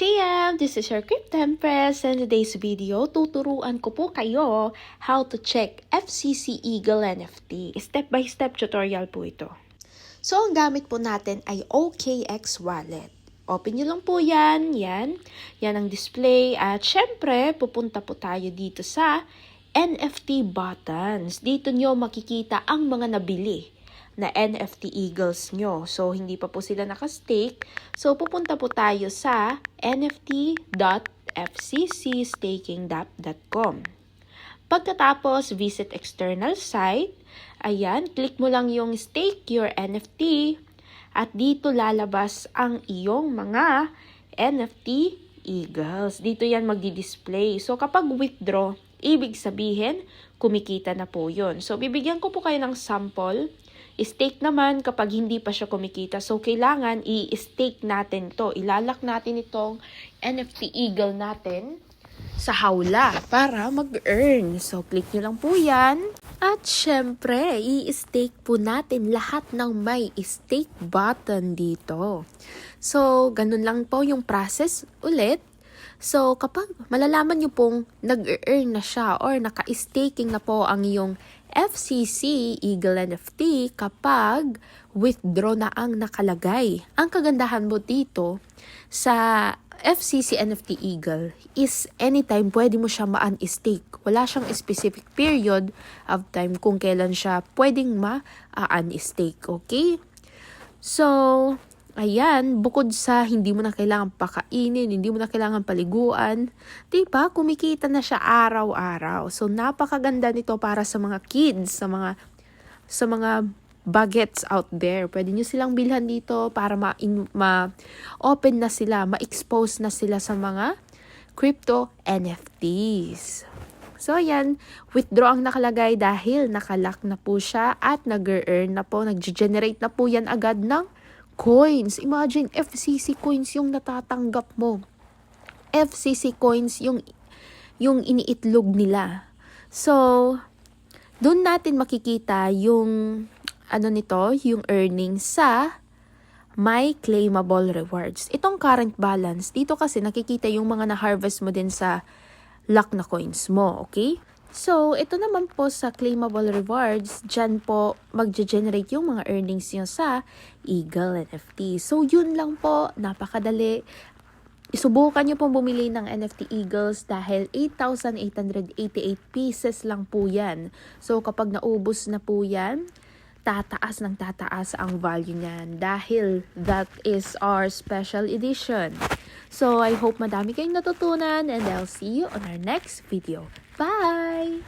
GM, this is your Crypto Empress, and today's video, tuturuan ko po kayo how to check FCC Eagle NFT. Step-by-step tutorial po ito. So, ang gamit po natin ay OKX Wallet. Open nyo lang po yan. Yan ang display. At syempre, pupunta po tayo dito sa NFT buttons. Dito nyo makikita ang mga nabili na NFT Eagles nyo. So, hindi pa po sila nakastake. So, pupunta po tayo sa nft.fccstaking.com. Pagkatapos, visit external site. Ayan, click mo lang yung stake your NFT. At dito lalabas ang iyong mga NFT Eagles. Dito yan magdi-display. So, kapag withdraw, ibig sabihin, kumikita na po yun. So, bibigyan ko po kayo ng sample. Stake naman kapag hindi pa siya kumikita. So, kailangan i-stake natin to. Ilalak natin itong NFT Eagle natin sa hawla para mag-earn. So, click nyo lang po yan. At syempre, i-stake po natin lahat ng may stake button dito. So, ganun lang po yung process ulit. So, kapag malalaman nyo pong nag-earn na siya or naka-staking na po ang iyong FCC Eagle NFT kapag withdraw na ang nakalagay. Ang kagandahan mo dito sa FCC NFT Eagle is anytime pwede mo siya ma-unstake. Wala siyang specific period of time kung kailan siya pwedeng ma-unstake. Okay? So, ayan, bukod sa hindi mo na kailangan pakainin, hindi mo na kailangan paliguan, diba? Kumikita na siya araw-araw. So, napakaganda nito para sa mga kids, sa mga bagets out there. Pwede nyo silang bilhan dito para ma-open na sila, ma-expose na sila sa mga crypto NFTs. So, ayan, withdraw ang nakalagay dahil nakalock na po siya at nag-earn na po, nag-generate na po yan agad ng coins. Imagine, FCC coins yung natatanggap mo. FCC coins yung iniitlog nila. So, doon natin makikita yung yung earnings sa my claimable rewards. Itong current balance, dito kasi nakikita yung mga na-harvest mo din sa lock na coins mo, okay? So, ito naman po sa claimable rewards, dyan po mag-generate yung mga earnings nyo sa Eagle NFT. So, yun lang po, napakadali. Isubukan nyo pong bumili ng NFT Eagles dahil 8,888 pieces lang po yan. So, kapag naubos na po yan, tataas ng tataas ang value niyan dahil that is our special edition. So, I hope madami kayong natutunan and I'll see you on our next video. Bye!